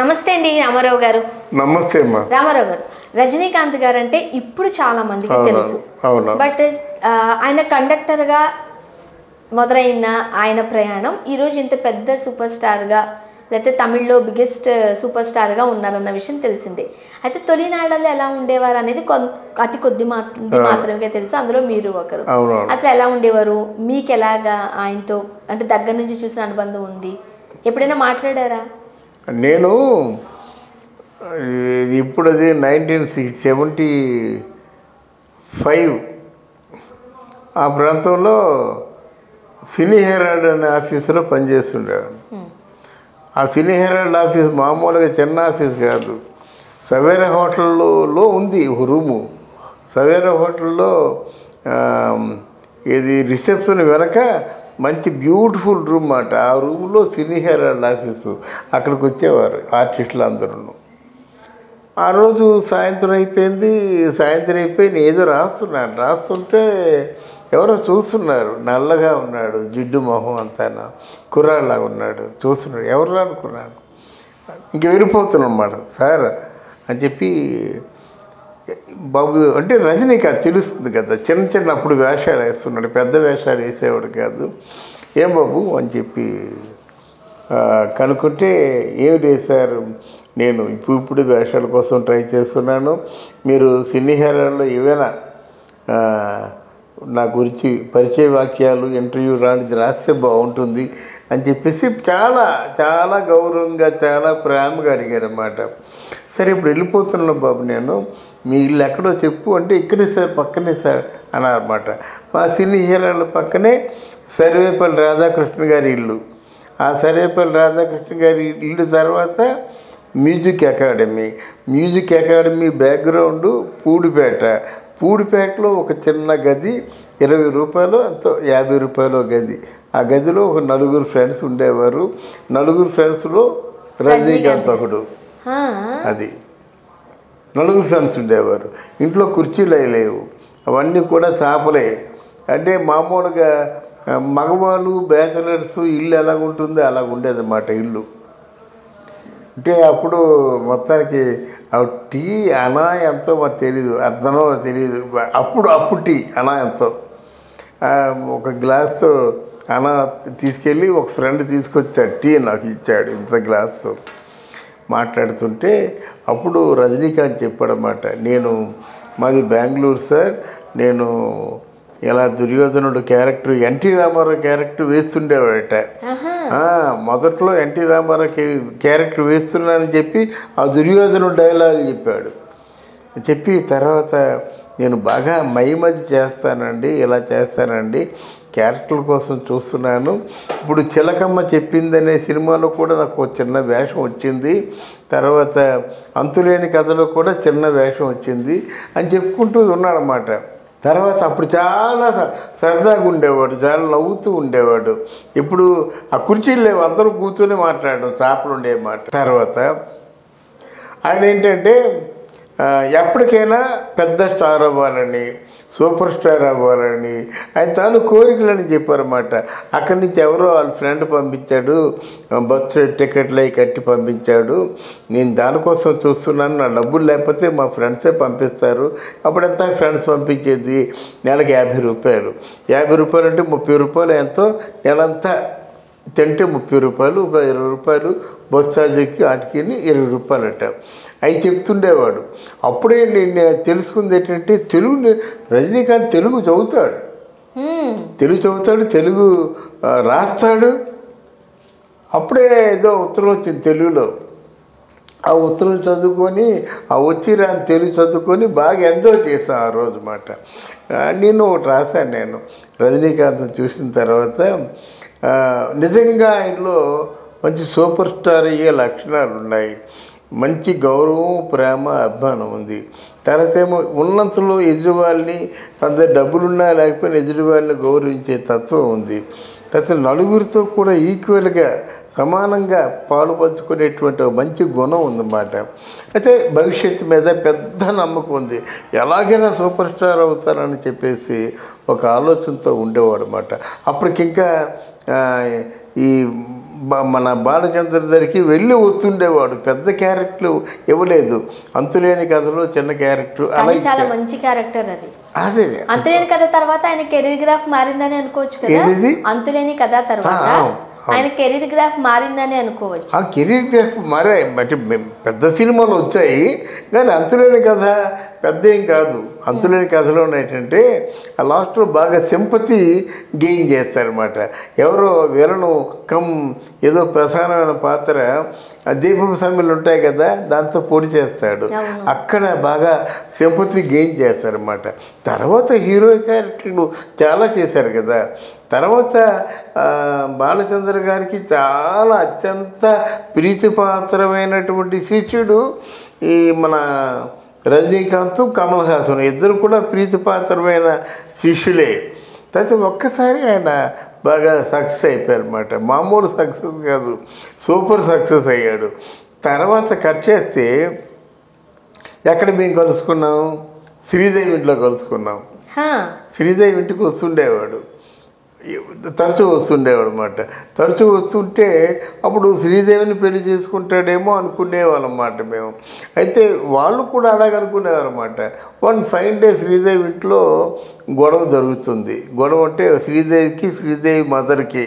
నమస్తే అండి రామారావు గారు. నమస్తే అమ్మా. రామారావు గారు, రజనీకాంత్ గారు అంటే ఇప్పుడు చాలా మందికి తెలుసు. బట్ ఆయన కండక్టర్గా మొదలైన ఆయన ప్రయాణం ఈరోజు ఇంత పెద్ద సూపర్ స్టార్గా లేకపోతే తమిళ్లో బిగ్గెస్ట్ సూపర్ స్టార్గా ఉన్నారన్న విషయం తెలిసిందే. అయితే తొలినాడల్లో ఎలా ఉండేవారు అనేది అతి కొద్ది మాత్రమే తెలుసు, అందులో మీరు ఒకరు. అసలు ఎలా ఉండేవారు, మీకు ఎలాగా ఆయనతో అంటే దగ్గర నుంచి చూసిన అనుబంధం ఉంది, ఎప్పుడైనా మాట్లాడారా? నేను ఇప్పుడు అది 1975 ఆ ప్రాంతంలో సినీ హెరాల్డ్ అనే ఆఫీసులో పనిచేస్తుండేవాడు. ఆ సినీ హెరాల్డ్ ఆఫీస్ మామూలుగా చిన్న ఆఫీస్ కాదు. సవేరా హోటల్లో ఉంది ఒక రూము. సవేరా హోటల్లో ఇది రిసెప్షన్ వెనక మంచి బ్యూటిఫుల్ రూమ్ అన్నమాట. ఆ రూమ్లో సినీ హెరాల్డ్ ఆఫీసు. అక్కడికి వచ్చేవారు ఆర్టిస్టులు అందరూ. ఆ రోజు సాయంత్రం అయిపోయి నేను ఏదో రాస్తుంటే ఎవరో చూస్తున్నారు. నల్లగా ఉన్నాడు, జిడ్డు మొహం అంతా కుర్రాళ్ళలాగా ఉన్నాడు. చూస్తున్నాడు, ఎవరు అనుకున్నాను. ఇంక వెళ్ళిపోతున్నాం అన్నమాట. సార్ అని చెప్పి, బాబు అంటే రజనీకాంత్ తెలుస్తుంది కదా, చిన్న అప్పుడు వేషాలు వేస్తున్నాడు, పెద్ద వేషాలు వేసేవాడు కాదు. ఏం బాబు అని చెప్పి కనుక్కుంటే, ఏమి లేదు సార్, నేను ఇప్పుడు వేషాల కోసం ట్రై చేస్తున్నాను, మీరు సినీ హెరాల్డ్లో ఏవైనా నా గురించి పరిచయ వాక్యాలు ఇంటర్వ్యూ లాంటిది రాస్తే బాగుంటుంది అని చెప్పేసి చాలా చాలా గౌరవంగా చాలా ప్రేమగా అడిగారు అన్నమాట. సరే ఇప్పుడు వెళ్ళిపోతున్నాను బాబు, నేను మీ ఇల్లు ఎక్కడో చెప్పు అంటే, ఇక్కడే సార్, పక్కనే సార్ అన్నారన్నమాట. మా సినీ హెరాల్డ్ పక్కనే సర్వేపల్లి రాధాకృష్ణ గారి ఇల్లు. ఆ సర్వేపల్లి రాధాకృష్ణ గారి ఇల్లు తర్వాత మ్యూజిక్ అకాడమీ బ్యాక్గ్రౌండు పూడిపేటలో ఒక చిన్న గది, 20 రూపాయలు ఎంతో 50 రూపాయలు గది. ఆ గదిలో ఒక 4 ఫ్రెండ్స్ ఉండేవారు. 4 ఫ్రెండ్స్లో రజనీకాంత్ ఒకడు. అది 4 ఫ్రెండ్స్ ఉండేవారు. ఇంట్లో కుర్చీలు లేవు, అవన్నీ కూడా చాపలే. అంటే మామూలుగా మగవాళ్ళు బ్యాచిలర్స్ ఇల్లు ఎలాగ ఉంటుందో అలాగ ఉండేదన్నమాట ఇల్లు. అంటే అప్పుడు మొత్తానికి టీ అనా ఎంతో మాకు తెలీదు, అర్థమో తెలియదు. అప్పుడు టీ అనా ఎంతో, ఒక గ్లాస్తో అనా తీసుకెళ్ళి ఒక ఫ్రెండ్ తీసుకొచ్చాడు, టీ నాకు ఇచ్చాడు ఇంత గ్లాస్తో. మాట్లాడుతుంటే అప్పుడు రజనీకాంత్ చెప్పాడన్నమాట, మాది బెంగళూరు సార్, నేను ఇలా దుర్యోధనుడు క్యారెక్టర్ ఎన్టీ రామారావు క్యారెక్టర్ వేస్తుండేవాడట. మొదట్లో ఎన్టీ రామారావు క్యారెక్టర్ వేస్తున్నానని చెప్పి ఆ దుర్యోధనుడు డైలాగ్ చెప్పాడు. చెప్పి తర్వాత నేను బాగా మైమది చేస్తానండి, ఇలా చేస్తానండి, క్యారెక్టర్ కోసం చూస్తున్నాను. ఇప్పుడు చిలకమ్మ చెప్పిందనే సినిమాలో కూడా నాకు ఒక చిన్న వేషం వచ్చింది, తర్వాత అంతులేని కథలో కూడా చిన్న వేషం వచ్చింది అని చెప్పుకుంటూ ఉన్నాడన్నమాట. తర్వాత అప్పుడు చాలా సరదాగా ఉండేవాడు, చాలా నవ్వుతూ ఉండేవాడు. ఇప్పుడు ఆ కుర్చీలు లేవు, అందరూ కూర్చొని మాట్లాడడం, చాపలు ఉండే మాట. తర్వాత ఆయన ఏంటంటే ఎప్పటికైనా పెద్ద స్టార్ అవ్వాలని, సూపర్ స్టార్ అవ్వాలని ఆయన తాను కోరికలని చెప్పారన్నమాట. అక్కడి నుంచి ఎవరో వాళ్ళ ఫ్రెండ్ పంపించాడు, బస్సు టికెట్లు అవి కట్టి పంపించాడు, నేను దానికోసం చూస్తున్నాను, నా డబ్బులు లేకపోతే మా ఫ్రెండ్సే పంపిస్తారు. అప్పుడంతా ఫ్రెండ్స్ పంపించేది నెలకి 50 రూపాయలు. 50 రూపాయలు అంటే 30 రూపాయలు ఎంతో, నెలంతా తింటే 30 రూపాయలు, ఒక 20 రూపాయలు బస్ ఛార్జీకి వాటికి 20 రూపాయలు అట. అవి చెప్తుండేవాడు. అప్పుడే నేను తెలుసుకుంది ఏంటంటే, రజనీకాంత్ తెలుగు చదువుతాడు, తెలుగు రాస్తాడు. అప్పుడే ఏదో ఉత్తరం వచ్చింది తెలుగులో. ఆ ఉత్తరం చదువుకొని, ఆ వచ్చి రాని తెలుగు చదువుకొని బాగా ఎంజాయ్ చేశాను ఆ రోజు మాట. నేను ఒకటి రాశాను, నేను రజనీకాంత్ చూసిన తర్వాత నిజంగా ఆయనలో మంచి సూపర్ స్టార్ అయ్యే లక్షణాలు ఉన్నాయి. మంచి గౌరవం, ప్రేమ, అభిమానం ఉంది. తర్వాత ఏమో ఉన్నంతలో ఎదుటివాళ్ళని, తన దగ్గర డబ్బులున్నా లేకపోయినా ఎదుటివాళ్ళని గౌరవించే తత్వం ఉంది. తర్వాత నలుగురితో కూడా ఈక్వల్గా సమానంగా పాలు పంచుకునేటువంటి మంచి గుణం ఉందన్నమాట. అయితే భవిష్యత్తు మీద పెద్ద నమ్మకం ఉంది, ఎలాగైనా సూపర్ స్టార్ అవుతానని చెప్పేసి ఒక ఆలోచనతో ఉండేవాడు అన్నమాట. అప్పటికింకా ఈ మన బాలచంద్ర దగ్గరికి వెళ్ళి వస్తుండేవాడు. పెద్ద క్యారెక్టర్ ఇవ్వలేదు, అంతులేని కథలో చిన్న క్యారెక్టర్, అలా చాలా మంచి క్యారెక్టర్ అది. అదే అంతులేని కథ తర్వాత ఆయన కెరీర్ గ్రాఫ్ మారిందని అనుకోవచ్చు కదా. అంతులేని కథ తర్వాత ఆయన కెరీర్ గ్రాఫ్ మారిందని అనుకోవచ్చు. ఆ కెరీర్ గ్రాఫ్ మారాయి, అంటే పెద్ద సినిమాలు వచ్చాయి కానీ అంతులేని కథ పెద్ద ఏం కాదు. అంతులేని కథలో ఏంటంటే ఆ లాస్ట్లో బాగా సింపతి గెయిన్ చేస్తారనమాట. ఎవరో వీళ్ళను ఏదో ప్రధానమైన పాత్ర దీపపు సమ్మెలు ఉంటాయి కదా, దాంతో పొడి చేస్తాడు. అక్కడ బాగా సింపతి గెయిన్ చేస్తారనమాట. తర్వాత హీరో క్యారెక్టర్లు చాలా చేశారు కదా. తర్వాత బాలచంద్ర గారికి చాలా అత్యంత ప్రీతిపాత్రమైనటువంటి శిష్యుడు ఈ మన రజనీకాంత్, కమల్ హాసన్ ఇద్దరు కూడా ప్రీతిపాత్రమైన శిష్యులే. తర్వాత ఒక్కసారి ఆయన బాగా సక్సెస్ అయిపోయారు అనమాట. మామూలు సక్సెస్ కాదు, సూపర్ సక్సెస్ అయ్యాడు. తర్వాత కట్ చేస్తే ఎక్కడ మేము కలుసుకున్నాం, శ్రీదేవి ఇంట్లో కలుసుకున్నాం. శ్రీదేవి ఇంటికి వస్తుండేవాడు, తరచూ వస్తుండేవాడు అనమాట. తరచూ వస్తుంటే అప్పుడు శ్రీదేవిని పెళ్లి చేసుకుంటాడేమో అనుకునేవాళ్ళం అన్నమాట మేము. అయితే వాళ్ళు కూడా అలాగనుకునేవారు అనమాట. వన్ ఫైన్ డే శ్రీదేవి ఇంట్లో గొడవ జరుగుతుంది. గొడవ అంటే శ్రీదేవికి, శ్రీదేవి మదర్కి,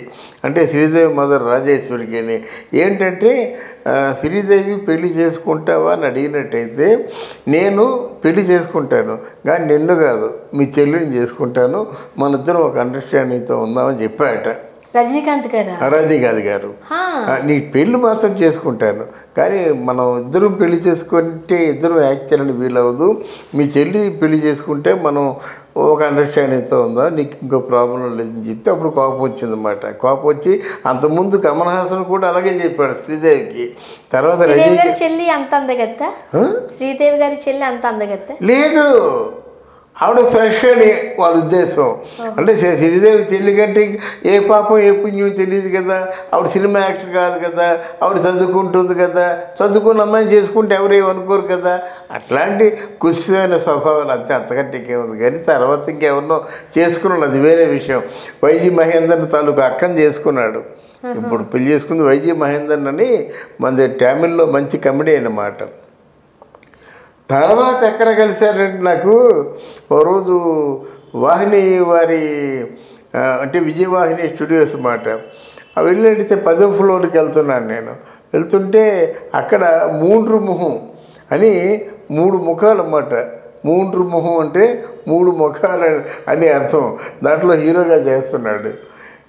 అంటే శ్రీదేవి మదర్ రాజేశ్వరికి. ఏంటంటే శ్రీదేవి పెళ్లి చేసుకుంటావా అని అడిగినట్టయితే నేను పెళ్లి చేసుకుంటాను కానీ నిన్ను కాదు, మీ చెల్లిని చేసుకుంటాను, మన ఇద్దరం ఒక అండర్స్టాండింగ్తో ఉందామని చెప్పాట రజనీకాంత్ గారు. నీ పెళ్ళి మాత్రం చేసుకుంటాను కానీ మనం ఇద్దరం పెళ్లి చేసుకుంటే ఇద్దరం యాక్ట్ చేయాలని వీలవదు, మీ చెల్లి పెళ్లి చేసుకుంటే మనం ఒక అండర్స్టాండింగ్తో ఉందా, నీకు ఇంకో ప్రాబ్లం లేదని చెప్తే అప్పుడు కోపం వచ్చిందన్నమాట. కోపం వచ్చి అంతకుముందు కమల్ హాసన్ కూడా అలాగే చెప్పాడు శ్రీదేవికి. తర్వాత శ్రీదేవి గారి చెల్లి అంత అందగత్త లేదు, ఆవిడ ఫ్రెష్ అని వాళ్ళ ఉద్దేశం. అంటే శ్రీదేవి చెల్లి కంటే ఏ పాపం ఏ పుణ్యం తెలియదు కదా, ఆవిడ సినిమా యాక్టర్ కాదు కదా, ఆవిడ చదువుకుంటుంది కదా, చదువుకున్న అమ్మాయిని చేసుకుంటే ఎవరేమనుకోరు కదా. అట్లాంటి కుశమైన స్వభావాలు అంతే, అంతకంటే ఇంకేముంది. కానీ తర్వాత ఇంకెవరినో చేసుకున్నాడు, అది వేరే విషయం. వైజీ మహేందర్ని తాలూకు అక్కని చేసుకున్నాడు. ఇప్పుడు పెళ్లి చేసుకుంది వైజీ మహేందర్ని అని, మన తమిళ్లో మంచి కామెడీ అన్నమాట. తర్వాత ఎక్కడ కలిశారంటే నాకు ఓ రోజు వాహిని వారి అంటే విజయవాహిని స్టూడియోస్ అన్నమాట. అవి వెళ్ళి 10వ ఫ్లోర్కి వెళ్తున్నాను నేను. వెళ్తుంటే అక్కడ మూండ్రు మొహం అని 3 ముఖాలు అన్నమాట. మూండ్రు మొహం అంటే 3 ముఖాలు అని అర్థం. దాంట్లో హీరోగా చేస్తున్నాడు.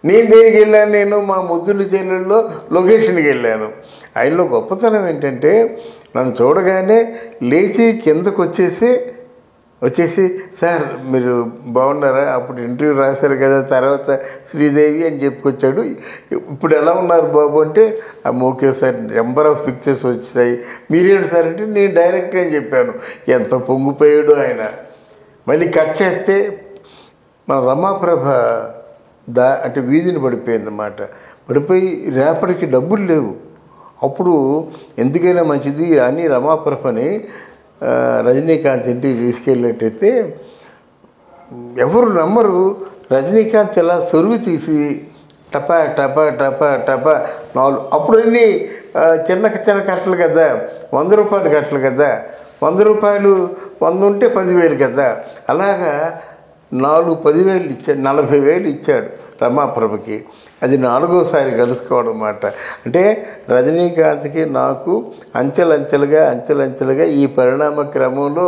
నేను దేనికి వెళ్ళాను, నేను మా ముద్దుల చెల్లెల్లో లొకేషన్కి వెళ్ళాను. ఆయనలో గొప్పతనం ఏంటంటే నన్ను చూడగానే లేచి కిందకు వచ్చేసి సార్ మీరు బాగున్నారా, అప్పుడు ఇంటర్వ్యూ రాశారు కదా, తర్వాత శ్రీదేవి అని చెప్పుకొచ్చాడు, ఇప్పుడు ఎలా ఉన్నారు బాబు అంటే okay sir, number of pictures వచ్చాయి, మీరేంటి సార్ అంటే నేను డైరెక్ట్గా అని చెప్పాను. ఎంత పొంగిపోయాడు ఆయన. మళ్ళీ కట్ చేస్తే మన రమాప్రభ అంటే వీధిని పడిపోయిందన్నమాట. పడిపోయి రేపటికి డబ్బులు లేవు. అప్పుడు ఎందుకైనా మంచిది అని రమాప్రభని రజనీకాంత్ ఇంటికి తీసుకెళ్ళినట్టయితే ఎవరు నమ్మరు. రజనీకాంత్ ఇలా సొరుగు తీసి టపా టపా టపా టపా 4 అప్పుడు అన్నీ చిన్న కట్టలు కదా, 100 రూపాయలు కట్టలు కదా, 100 రూపాయలు 100 ఉంటే 10,000 కదా, అలాగా 10,000 ఇచ్చాడు, 40,000 ఇచ్చాడు రమాప్రభకి. అది 4వసారి కలుసుకోవడం అన్నమాట. అంటే రజనీకాంత్కి నాకు అంచెలంచెలుగా ఈ పరిణామ క్రమంలో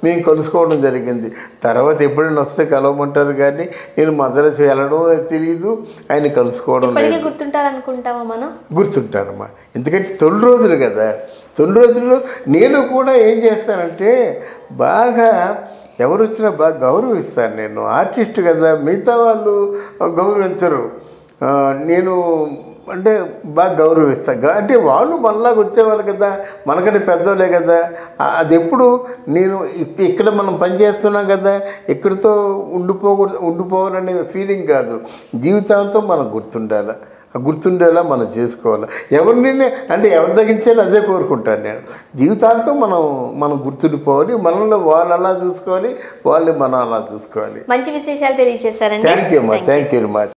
మేము కలుసుకోవడం జరిగింది. తర్వాత ఎప్పుడైనా వస్తే కలవమంటారు కానీ నేను మద్రాసు వెళ్ళడం తెలియదు, ఆయన కలుసుకోవడం గుర్తుంటానమ్మా. ఎందుకంటే 9 రోజులు కదా, 9 రోజుల్లో నేను కూడా ఏం చేస్తానంటే బాగా ఎవరు వచ్చినా బాగా గౌరవిస్తాను. నేను ఆర్టిస్ట్ కదా, మిగతా వాళ్ళు గౌరవించరు, నేను అంటే బాగా గౌరవిస్తాను. అంటే వాళ్ళు మనలాగా వచ్చేవాళ్ళు కదా, మనకంటే పెద్దవాళ్ళే కదా. అది ఎప్పుడు నేను ఇక్కడ మనం పనిచేస్తున్నాం కదా, ఇక్కడితో ఉండిపోవాలనే ఫీలింగ్ కాదు, జీవితాంతం మనం గుర్తుండేలా మనం చేసుకోవాలి. ఎవరిని అంటే ఎవరి తగ్గించాలో అదే కోరుకుంటాను నేను. జీవితాంతం మనం గుర్తుండిపోవాలి, మనల్ని వాళ్ళు అలా చూసుకోవాలి, వాళ్ళు మనం అలా చూసుకోవాలి. మంచి విశేషాలు తెలియజేశారండి. థ్యాంక్ యూ అమ్మా, థ్యాంక్ యూ వెరీ మచ్.